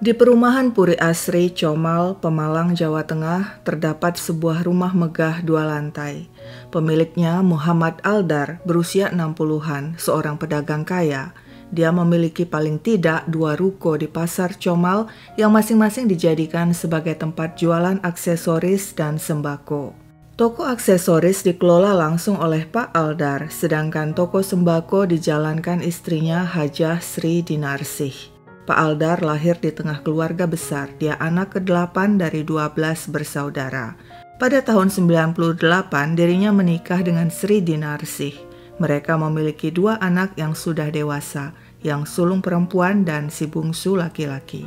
Di perumahan Puri Asri, Comal, Pemalang, Jawa Tengah, terdapat sebuah rumah megah 2 lantai. Pemiliknya Muhammad Aldar, berusia 60-an, seorang pedagang kaya. Dia memiliki paling tidak 2 ruko di pasar Comal yang masing-masing dijadikan sebagai tempat jualan aksesoris dan sembako. Toko aksesoris dikelola langsung oleh Pak Aldar, sedangkan toko sembako dijalankan istrinya Hajah Sri Dinarsih. Pak Aldar lahir di tengah keluarga besar. Dia anak ke-8 dari 12 bersaudara. Pada tahun 98, dirinya menikah dengan Sri Dinarsih. Mereka memiliki 2 anak yang sudah dewasa, yang sulung perempuan dan si bungsu laki-laki.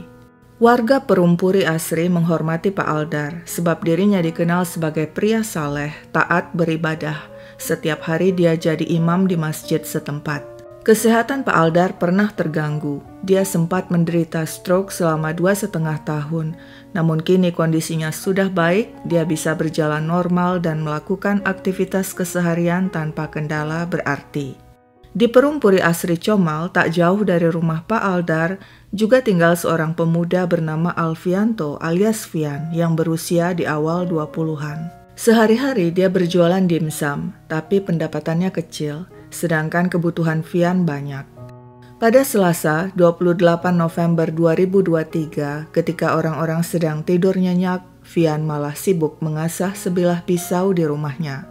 Warga Perumpuri Asri menghormati Pak Aldar, sebab dirinya dikenal sebagai pria saleh, taat beribadah. Setiap hari dia jadi imam di masjid setempat. Kesehatan Pak Aldar pernah terganggu. Dia sempat menderita stroke selama 2,5 tahun. Namun kini kondisinya sudah baik, dia bisa berjalan normal dan melakukan aktivitas keseharian tanpa kendala berarti. Di Perumpuri Asri Comal, tak jauh dari rumah Pak Aldar, juga tinggal seorang pemuda bernama Alfianto alias Fian yang berusia di awal 20-an. Sehari-hari dia berjualan dimsum, tapi pendapatannya kecil. Sedangkan kebutuhan Fian banyak. Pada Selasa, 28 November 2023, ketika orang-orang sedang tidur nyenyak, Fian malah sibuk mengasah sebilah pisau di rumahnya.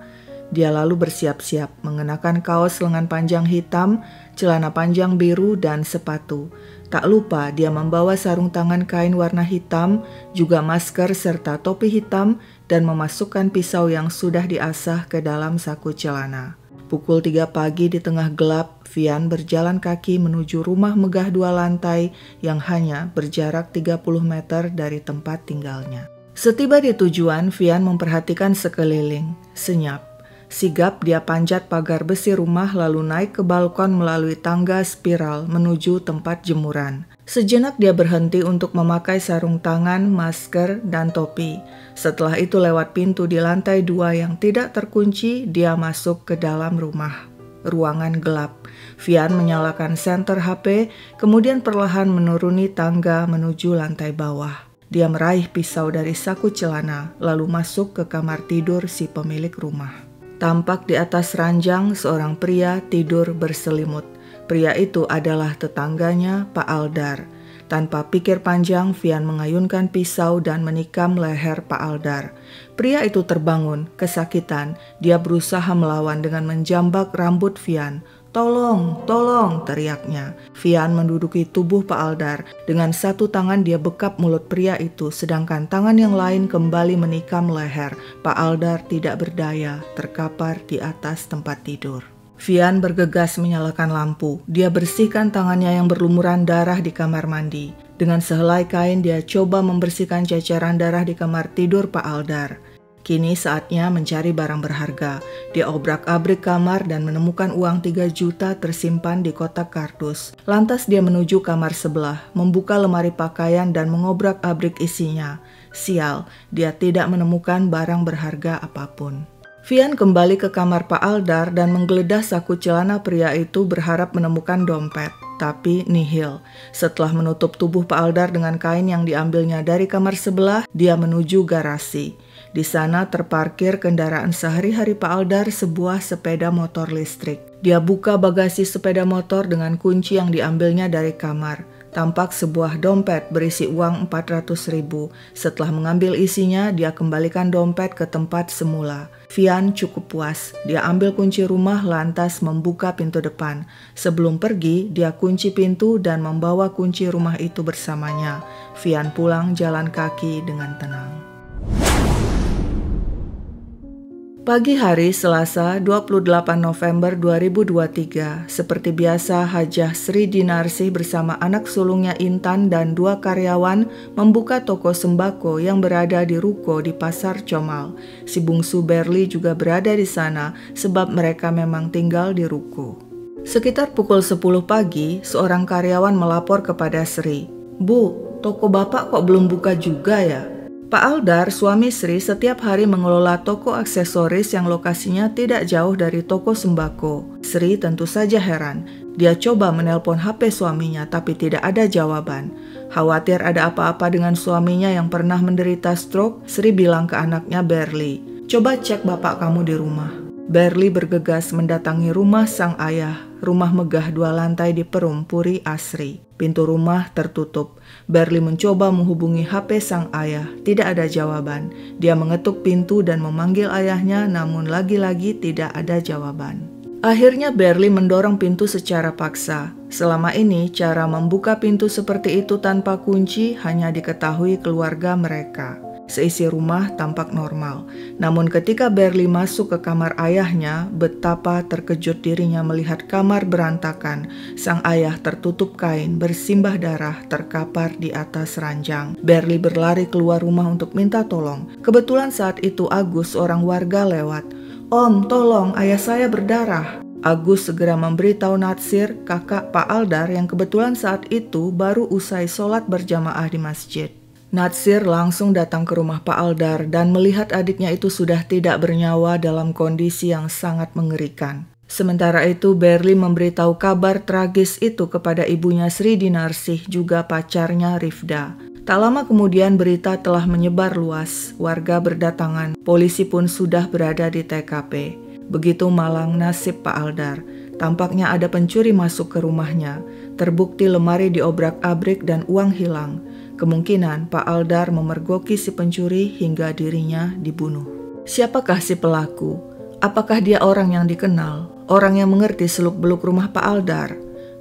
Dia lalu bersiap-siap mengenakan kaos lengan panjang hitam, celana panjang biru, dan sepatu. Tak lupa dia membawa sarung tangan kain warna hitam, juga masker serta topi hitam, dan memasukkan pisau yang sudah diasah ke dalam saku celana. Pukul 3 pagi di tengah gelap, Fian berjalan kaki menuju rumah megah 2 lantai yang hanya berjarak 30 meter dari tempat tinggalnya. Setiba di tujuan, Fian memperhatikan sekeliling. Senyap. Sigap dia panjat pagar besi rumah lalu naik ke balkon melalui tangga spiral menuju tempat jemuran. Sejenak dia berhenti untuk memakai sarung tangan, masker, dan topi. Setelah itu lewat pintu di lantai 2 yang tidak terkunci, dia masuk ke dalam rumah. Ruangan gelap. Fian menyalakan senter HP, kemudian perlahan menuruni tangga menuju lantai bawah. Dia meraih pisau dari saku celana, lalu masuk ke kamar tidur si pemilik rumah. Tampak di atas ranjang seorang pria tidur berselimut. Pria itu adalah tetangganya Pak Aldar. Tanpa pikir panjang, Fian mengayunkan pisau dan menikam leher Pak Aldar. Pria itu terbangun, kesakitan. Dia berusaha melawan dengan menjambak rambut Fian. "Tolong, tolong!" teriaknya. Fian menduduki tubuh Pak Aldar. Dengan satu tangan dia bekap mulut pria itu, sedangkan tangan yang lain kembali menikam leher. Pak Aldar tidak berdaya, terkapar di atas tempat tidur. Fian bergegas menyalakan lampu. Dia bersihkan tangannya yang berlumuran darah di kamar mandi. Dengan sehelai kain dia coba membersihkan ceceran darah di kamar tidur Pak Aldar. Kini saatnya mencari barang berharga. Dia obrak-abrik kamar dan menemukan uang 3 juta tersimpan di kotak kardus. Lantas dia menuju kamar sebelah, membuka lemari pakaian dan mengobrak-abrik isinya. Sial, dia tidak menemukan barang berharga apapun. Fian kembali ke kamar Pak Aldar dan menggeledah saku celana pria itu berharap menemukan dompet. Tapi nihil. Setelah menutup tubuh Pak Aldar dengan kain yang diambilnya dari kamar sebelah, dia menuju garasi. Di sana terparkir kendaraan sehari-hari Pak Aldar, sebuah sepeda motor listrik. Dia buka bagasi sepeda motor dengan kunci yang diambilnya dari kamar. Tampak sebuah dompet berisi uang 400.000. Setelah mengambil isinya, dia kembalikan dompet ke tempat semula. Fian cukup puas. Dia ambil kunci rumah lantas membuka pintu depan. Sebelum pergi, dia kunci pintu dan membawa kunci rumah itu bersamanya. Fian pulang jalan kaki dengan tenang. Pagi hari Selasa 28 November 2023, seperti biasa Hajah Sri Dinarsih bersama anak sulungnya Intan dan 2 karyawan membuka toko sembako yang berada di ruko di pasar Comal. Si bungsu Berli juga berada di sana sebab mereka memang tinggal di ruko. Sekitar pukul 10 pagi, seorang karyawan melapor kepada Sri. "Bu, toko bapak kok belum buka juga ya?" Pak Aldar, suami Sri, setiap hari mengelola toko aksesoris yang lokasinya tidak jauh dari toko sembako. Sri tentu saja heran. Dia coba menelpon HP suaminya tapi tidak ada jawaban. Khawatir ada apa-apa dengan suaminya yang pernah menderita stroke, Sri bilang ke anaknya Berli, "Coba cek bapak kamu di rumah." Berli bergegas mendatangi rumah sang ayah, rumah megah 2 lantai di Perum, Puri Asri. Pintu rumah tertutup. Berli mencoba menghubungi HP sang ayah, tidak ada jawaban. Dia mengetuk pintu dan memanggil ayahnya, namun lagi-lagi tidak ada jawaban. Akhirnya Berli mendorong pintu secara paksa. Selama ini cara membuka pintu seperti itu tanpa kunci hanya diketahui keluarga mereka. Seisi rumah tampak normal. Namun ketika Berli masuk ke kamar ayahnya, betapa terkejut dirinya melihat kamar berantakan. Sang ayah tertutup kain, bersimbah darah, terkapar di atas ranjang. Berli berlari keluar rumah untuk minta tolong. Kebetulan saat itu Agus, orang warga, lewat. "Om, tolong, ayah saya berdarah." Agus segera memberitahu Natsir, kakak Pak Aldar yang kebetulan saat itu baru usai sholat berjamaah di masjid. Natsir langsung datang ke rumah Pak Aldar dan melihat adiknya itu sudah tidak bernyawa dalam kondisi yang sangat mengerikan. Sementara itu Berli memberitahu kabar tragis itu kepada ibunya Sri Dinarsih, juga pacarnya Rifda. Tak lama kemudian berita telah menyebar luas, warga berdatangan, polisi pun sudah berada di TKP. Begitu malang nasib Pak Aldar. Tampaknya ada pencuri masuk ke rumahnya. Terbukti lemari diobrak-abrik dan uang hilang. Kemungkinan Pak Aldar memergoki si pencuri hingga dirinya dibunuh. Siapakah si pelaku? Apakah dia orang yang dikenal? Orang yang mengerti seluk-beluk rumah Pak Aldar?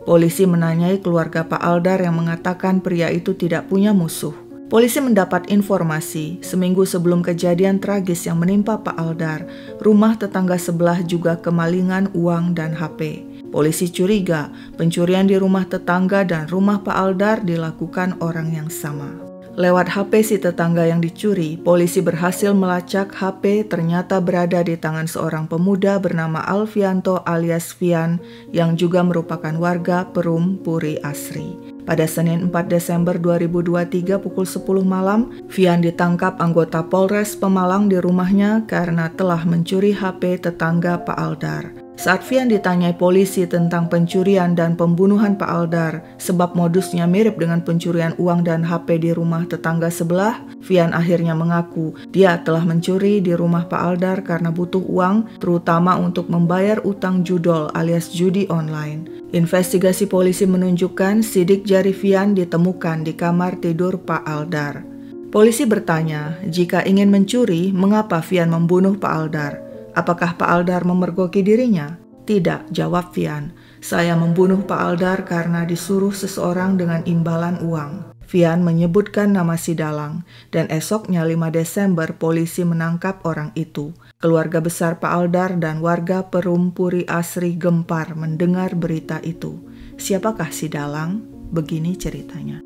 Polisi menanyai keluarga Pak Aldar yang mengatakan pria itu tidak punya musuh. Polisi mendapat informasi seminggu sebelum kejadian tragis yang menimpa Pak Aldar, rumah tetangga sebelah juga kemalingan uang dan HP. Polisi curiga pencurian di rumah tetangga dan rumah Pak Aldar dilakukan orang yang sama. Lewat HP si tetangga yang dicuri, polisi berhasil melacak HP ternyata berada di tangan seorang pemuda bernama Alfianto alias Fian yang juga merupakan warga Perum, Puri Asri. Pada Senin 4 Desember 2023 pukul 10 malam, Fian ditangkap anggota Polres Pemalang di rumahnya karena telah mencuri HP tetangga Pak Aldar. Saat Fian ditanyai polisi tentang pencurian dan pembunuhan Pak Aldar, sebab modusnya mirip dengan pencurian uang dan HP di rumah tetangga sebelah, Fian akhirnya mengaku dia telah mencuri di rumah Pak Aldar karena butuh uang, terutama untuk membayar utang judol alias judi online. Investigasi polisi menunjukkan sidik jari Fian ditemukan di kamar tidur Pak Aldar. Polisi bertanya, jika ingin mencuri, mengapa Fian membunuh Pak Aldar? Apakah Pak Aldar memergoki dirinya? Tidak, jawab Fian. Saya membunuh Pak Aldar karena disuruh seseorang dengan imbalan uang. Fian menyebutkan nama si Dalang, dan esoknya 5 Desember polisi menangkap orang itu. Keluarga besar Pak Aldar dan warga Perum, Puri Asri gempar mendengar berita itu. Siapakah si Dalang? Begini ceritanya.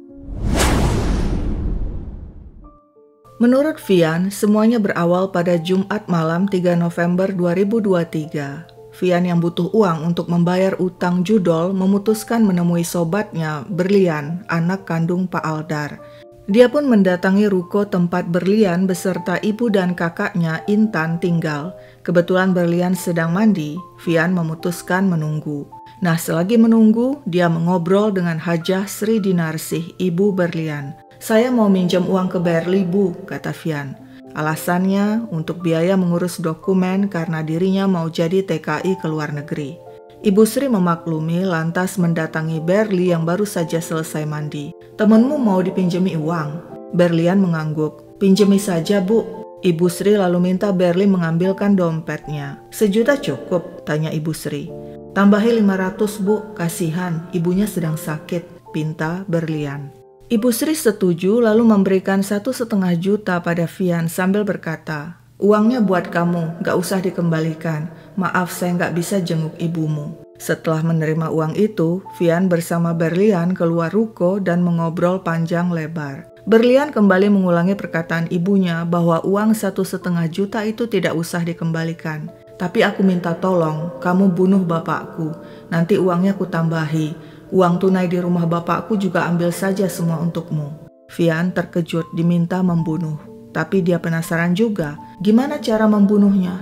Menurut Fian, semuanya berawal pada Jumat malam 3 November 2023. Fian yang butuh uang untuk membayar utang judol memutuskan menemui sobatnya, Berlian, anak kandung Pak Aldar. Dia pun mendatangi ruko tempat Berlian beserta ibu dan kakaknya Intan tinggal. Kebetulan Berlian sedang mandi, Fian memutuskan menunggu. Nah, selagi menunggu, dia mengobrol dengan Hajah Sri Dinarsih, ibu Berlian. "Saya mau minjem uang ke Berli, Bu," kata Fian. Alasannya untuk biaya mengurus dokumen karena dirinya mau jadi TKI ke luar negeri. Ibu Sri memaklumi lantas mendatangi Berli yang baru saja selesai mandi. "Temenmu mau dipinjemi uang?" Berlian mengangguk. "Pinjemi saja, Bu." Ibu Sri lalu minta Berli mengambilkan dompetnya. "1 juta cukup?" tanya Ibu Sri. "Tambahi 500, Bu, kasihan, ibunya sedang sakit," pinta Berlian. Ibu Sri setuju lalu memberikan 1,5 juta pada Fian sambil berkata, "Uangnya buat kamu, gak usah dikembalikan. Maaf saya gak bisa jenguk ibumu." Setelah menerima uang itu, Fian bersama Berlian keluar ruko dan mengobrol panjang lebar. Berlian kembali mengulangi perkataan ibunya bahwa uang 1,5 juta itu tidak usah dikembalikan. "Tapi aku minta tolong, kamu bunuh bapakku, nanti uangnya ku tambahi. Uang tunai di rumah bapakku juga ambil saja semua untukmu." Fian terkejut diminta membunuh, tapi dia penasaran juga gimana cara membunuhnya.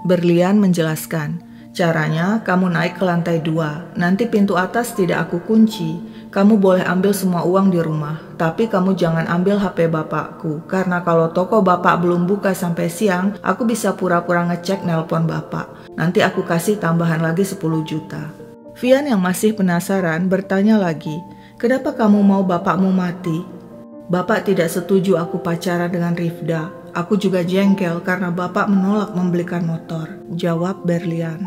Berlian menjelaskan, "Caranya kamu naik ke lantai 2, nanti pintu atas tidak aku kunci. Kamu boleh ambil semua uang di rumah, tapi kamu jangan ambil HP bapakku, karena kalau toko bapak belum buka sampai siang, aku bisa pura-pura ngecek nelpon bapak. Nanti aku kasih tambahan lagi 10 juta. Vian yang masih penasaran bertanya lagi, kenapa kamu mau bapakmu mati? Bapak tidak setuju aku pacaran dengan Rifda. Aku juga jengkel karena bapak menolak membelikan motor, jawab Berlian.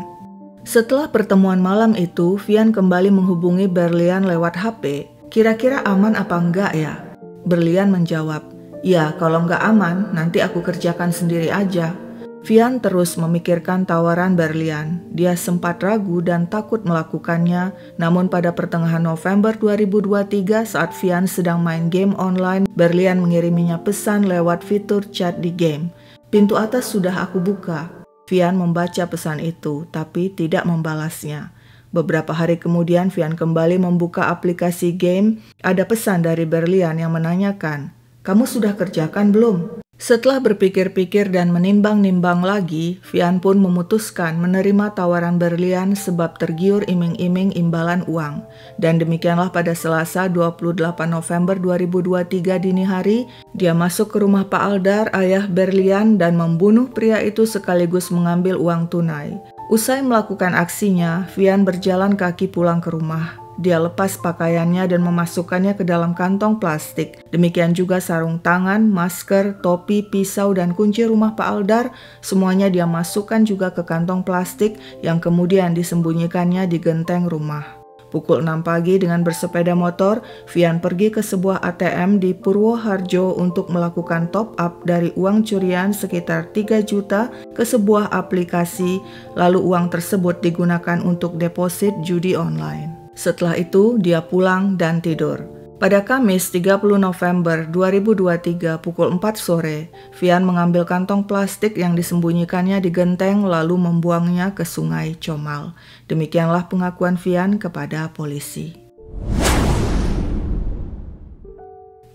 Setelah pertemuan malam itu, Vian kembali menghubungi Berlian lewat HP. Kira-kira aman apa enggak ya? Berlian menjawab, ya kalau enggak aman, nanti aku kerjakan sendiri aja. Vian terus memikirkan tawaran Berlian. Dia sempat ragu dan takut melakukannya, namun pada pertengahan November 2023 saat Vian sedang main game online, Berlian mengiriminya pesan lewat fitur chat di game. Pintu atas sudah aku buka. Vian membaca pesan itu, tapi tidak membalasnya. Beberapa hari kemudian Vian kembali membuka aplikasi game. Ada pesan dari Berlian yang menanyakan, "Kamu sudah kerjakan belum?" Setelah berpikir-pikir dan menimbang-nimbang lagi, Vian pun memutuskan menerima tawaran Berlian sebab tergiur iming-iming imbalan uang. Dan demikianlah pada Selasa 28 November 2023 dini hari, dia masuk ke rumah Pak Aldar, ayah Berlian, dan membunuh pria itu sekaligus mengambil uang tunai. Usai melakukan aksinya, Vian berjalan kaki pulang ke rumah. Dia lepas pakaiannya dan memasukkannya ke dalam kantong plastik. Demikian juga sarung tangan, masker, topi, pisau, dan kunci rumah Pak Aldar. Semuanya dia masukkan juga ke kantong plastik yang kemudian disembunyikannya di genteng rumah. Pukul 6 pagi dengan bersepeda motor, Vian pergi ke sebuah ATM di Purwoharjo untuk melakukan top up dari uang curian sekitar 3 juta ke sebuah aplikasi, lalu uang tersebut digunakan untuk deposit judi online. Setelah itu, dia pulang dan tidur. Pada Kamis 30 November 2023 pukul 4 sore, Vian mengambil kantong plastik yang disembunyikannya di genteng lalu membuangnya ke Sungai Comal. Demikianlah pengakuan Vian kepada polisi.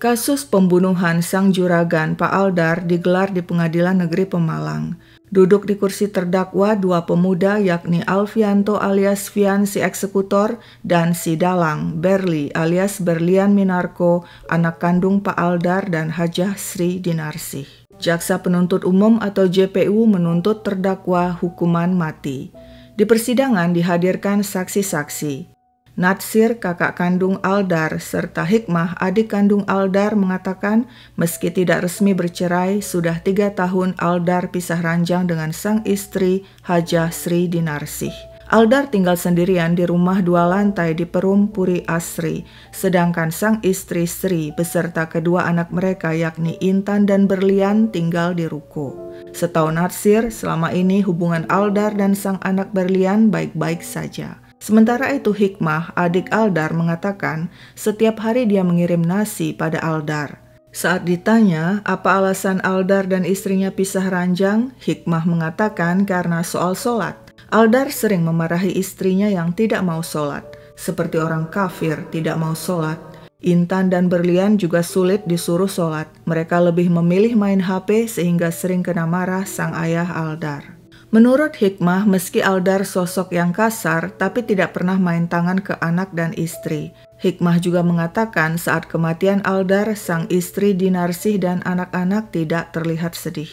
Kasus pembunuhan sang juragan Pak Aldar digelar di Pengadilan Negeri Pemalang. Duduk di kursi terdakwa dua pemuda yakni Alfianto alias Vian si eksekutor dan si dalang Berli alias Berlian Minarko, anak kandung Pak Aldar dan Hajah Sri Dinarsih. Jaksa Penuntut Umum atau JPU menuntut terdakwa hukuman mati. Di persidangan dihadirkan saksi-saksi. Natsir, kakak kandung Aldar, serta Hikmah, adik kandung Aldar, mengatakan meski tidak resmi bercerai, sudah 3 tahun Aldar pisah ranjang dengan sang istri Hajah Sri Dinarsih. Aldar tinggal sendirian di rumah 2 lantai di Perum Puri Asri, sedangkan sang istri Sri beserta kedua anak mereka yakni Intan dan Berlian tinggal di ruko. Setahu Natsir, selama ini hubungan Aldar dan sang anak Berlian baik-baik saja. Sementara itu Hikmah, adik Aldar, mengatakan setiap hari dia mengirim nasi pada Aldar. Saat ditanya apa alasan Aldar dan istrinya pisah ranjang, Hikmah mengatakan karena soal sholat. Aldar sering memarahi istrinya yang tidak mau sholat, seperti orang kafir tidak mau sholat. Intan dan Berlian juga sulit disuruh sholat. Mereka lebih memilih main HP sehingga sering kena marah sang ayah Aldar. Menurut Hikmah, meski Aldar sosok yang kasar, tapi tidak pernah main tangan ke anak dan istri. Hikmah juga mengatakan saat kematian Aldar, sang istri Dinarsih dan anak-anak tidak terlihat sedih.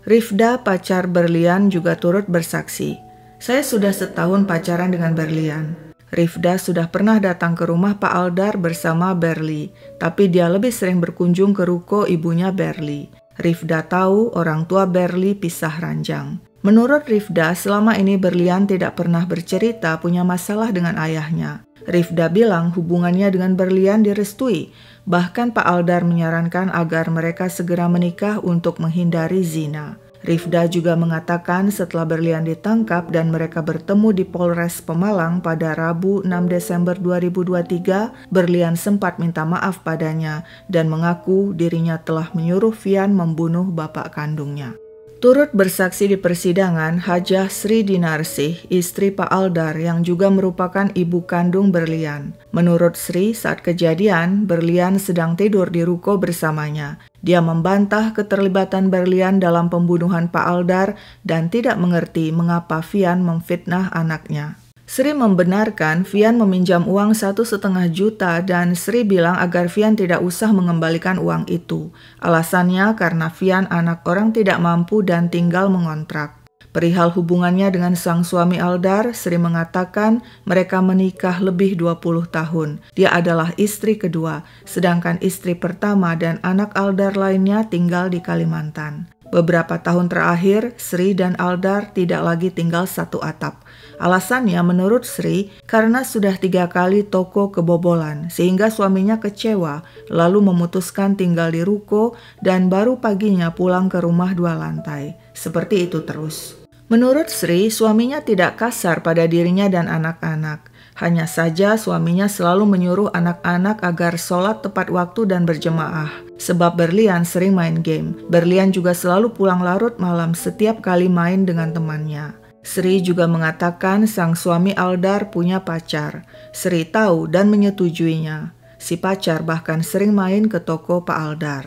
Rifda, pacar Berlian, juga turut bersaksi. Saya sudah setahun pacaran dengan Berlian. Rifda sudah pernah datang ke rumah Pak Aldar bersama Berli, tapi dia lebih sering berkunjung ke ruko ibunya Berli. Rifda tahu orang tua Berli pisah ranjang. Menurut Rifda, selama ini Berlian tidak pernah bercerita punya masalah dengan ayahnya. Rifda bilang hubungannya dengan Berlian direstui. Bahkan Pak Aldar menyarankan agar mereka segera menikah untuk menghindari zina. Rifda juga mengatakan setelah Berlian ditangkap dan mereka bertemu di Polres Pemalang pada Rabu 6 Desember 2023, Berlian sempat minta maaf padanya dan mengaku dirinya telah menyuruh Vian membunuh bapak kandungnya. Turut bersaksi di persidangan Hajah Sri Dinarsih, istri Pak Aldar yang juga merupakan ibu kandung Berlian. Menurut Sri, saat kejadian, Berlian sedang tidur di ruko bersamanya. Dia membantah keterlibatan Berlian dalam pembunuhan Pak Aldar dan tidak mengerti mengapa Vian memfitnah anaknya. Sri membenarkan Vian meminjam uang 1,5 juta dan Sri bilang agar Vian tidak usah mengembalikan uang itu. Alasannya karena Vian anak orang tidak mampu dan tinggal mengontrak. Perihal hubungannya dengan sang suami Aldar, Sri mengatakan mereka menikah lebih 20 tahun. Dia adalah istri kedua, sedangkan istri pertama dan anak Aldar lainnya tinggal di Kalimantan. Beberapa tahun terakhir, Sri dan Aldar tidak lagi tinggal satu atap. Alasannya menurut Sri karena sudah 3 kali toko kebobolan sehingga suaminya kecewa lalu memutuskan tinggal di ruko dan baru paginya pulang ke rumah 2 lantai. Seperti itu terus. Menurut Sri, suaminya tidak kasar pada dirinya dan anak-anak. Hanya saja suaminya selalu menyuruh anak-anak agar sholat tepat waktu dan berjemaah. Sebab Berlian sering main game. Berlian juga selalu pulang larut malam setiap kali main dengan temannya. Sri juga mengatakan sang suami Aldar punya pacar. Sri tahu dan menyetujuinya. Si pacar bahkan sering main ke toko Pak Aldar.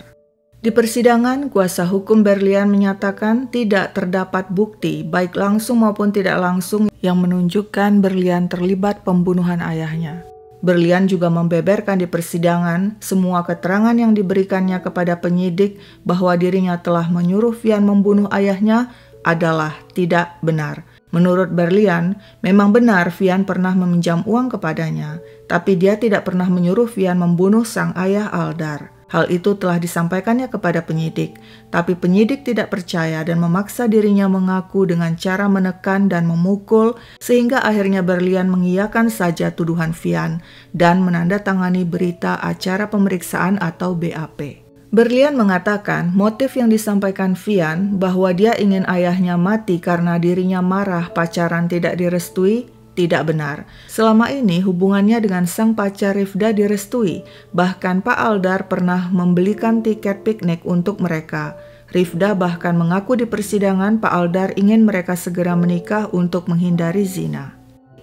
Di persidangan, kuasa hukum Berlian menyatakan tidak terdapat bukti baik langsung maupun tidak langsung yang menunjukkan Berlian terlibat pembunuhan ayahnya. Berlian juga membeberkan di persidangan semua keterangan yang diberikannya kepada penyidik bahwa dirinya telah menyuruh Vian membunuh ayahnya adalah tidak benar. Menurut Berlian, memang benar Vian pernah meminjam uang kepadanya, tapi dia tidak pernah menyuruh Vian membunuh sang ayah Aldar. Hal itu telah disampaikannya kepada penyidik, tapi penyidik tidak percaya dan memaksa dirinya mengaku dengan cara menekan dan memukul, sehingga akhirnya Berlian mengiyakan saja tuduhan Vian dan menandatangani berita acara pemeriksaan atau BAP. Berlian mengatakan motif yang disampaikan Vian bahwa dia ingin ayahnya mati karena dirinya marah pacaran tidak direstui, tidak benar. Selama ini hubungannya dengan sang pacar Rifda direstui. Bahkan Pak Aldar pernah membelikan tiket piknik untuk mereka. Rifda bahkan mengaku di persidangan Pak Aldar ingin mereka segera menikah untuk menghindari zina.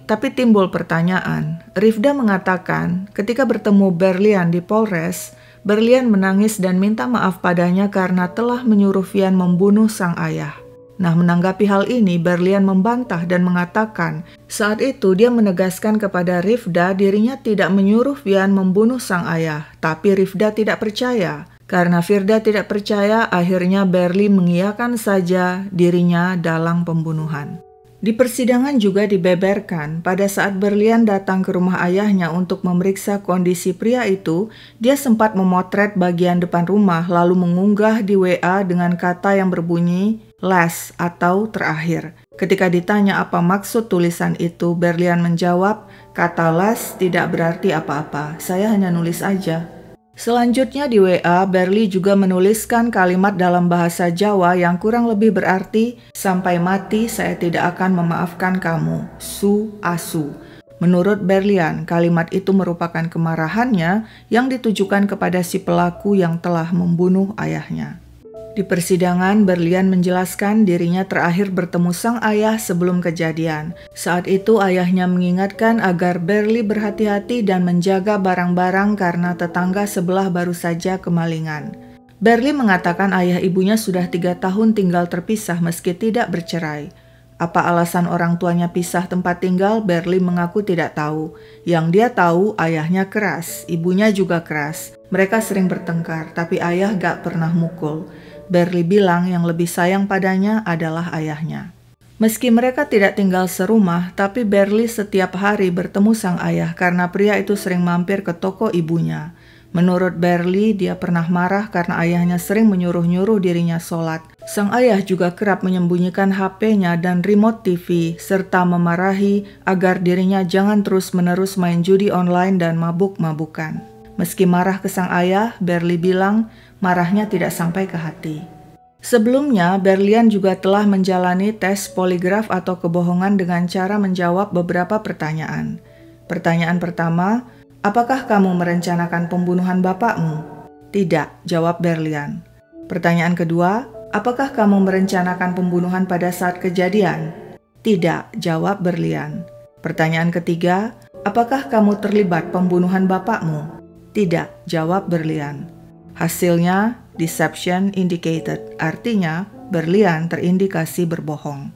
Tapi timbul pertanyaan. Rifda mengatakan ketika bertemu Berlian di Polres, Berlian menangis dan minta maaf padanya karena telah menyuruh Vian membunuh sang ayah. Nah, menanggapi hal ini, Berlian membantah dan mengatakan saat itu dia menegaskan kepada Rifda dirinya tidak menyuruh Vian membunuh sang ayah, tapi Rifda tidak percaya. Karena Firda tidak percaya, akhirnya Berli mengiyakan saja dirinya dalam pembunuhan. Di persidangan juga dibeberkan, pada saat Berlian datang ke rumah ayahnya untuk memeriksa kondisi pria itu, dia sempat memotret bagian depan rumah lalu mengunggah di WA dengan kata yang berbunyi last atau terakhir. Ketika ditanya apa maksud tulisan itu, Berlian menjawab, kata last tidak berarti apa-apa, saya hanya nulis aja. Selanjutnya di WA, Berli juga menuliskan kalimat dalam bahasa Jawa yang kurang lebih berarti, sampai mati saya tidak akan memaafkan kamu, su asu. Menurut Berlian, kalimat itu merupakan kemarahannya yang ditujukan kepada si pelaku yang telah membunuh ayahnya. Di persidangan, Berlian menjelaskan dirinya terakhir bertemu sang ayah sebelum kejadian. Saat itu ayahnya mengingatkan agar Berli berhati-hati dan menjaga barang-barang karena tetangga sebelah baru saja kemalingan. Berli mengatakan ayah ibunya sudah 3 tahun tinggal terpisah meski tidak bercerai. Apa alasan orang tuanya pisah tempat tinggal, Berli mengaku tidak tahu. Yang dia tahu ayahnya keras, ibunya juga keras. Mereka sering bertengkar, tapi ayah gak pernah mukul. Berli bilang yang lebih sayang padanya adalah ayahnya. Meski mereka tidak tinggal serumah, tapi Berli setiap hari bertemu sang ayah karena pria itu sering mampir ke toko ibunya. Menurut Berli, dia pernah marah karena ayahnya sering menyuruh-nyuruh dirinya sholat. Sang ayah juga kerap menyembunyikan HP-nya dan remote TV, serta memarahi agar dirinya jangan terus-menerus main judi online dan mabuk-mabukan. Meski marah ke sang ayah, Berli bilang marahnya tidak sampai ke hati. Sebelumnya, Berlian juga telah menjalani tes poligraf atau kebohongan dengan cara menjawab beberapa pertanyaan. Pertanyaan pertama, apakah kamu merencanakan pembunuhan bapakmu? Tidak, jawab Berlian. Pertanyaan kedua, apakah kamu merencanakan pembunuhan pada saat kejadian? Tidak, jawab Berlian. Pertanyaan ketiga, apakah kamu terlibat pembunuhan bapakmu? Tidak, jawab Berlian. Hasilnya, deception indicated, artinya Berlian terindikasi berbohong.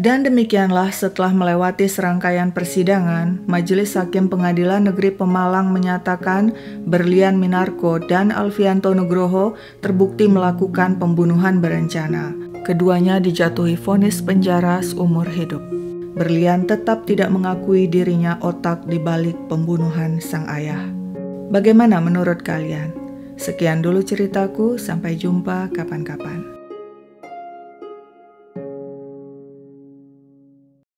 Dan demikianlah setelah melewati serangkaian persidangan, Majelis Hakim Pengadilan Negeri Pemalang menyatakan Berlian Minarko dan Alfianto Nugroho terbukti melakukan pembunuhan berencana. Keduanya dijatuhi vonis penjara seumur hidup. Berlian tetap tidak mengakui dirinya otak di balik pembunuhan sang ayah. Bagaimana menurut kalian? Sekian dulu ceritaku, sampai jumpa kapan-kapan.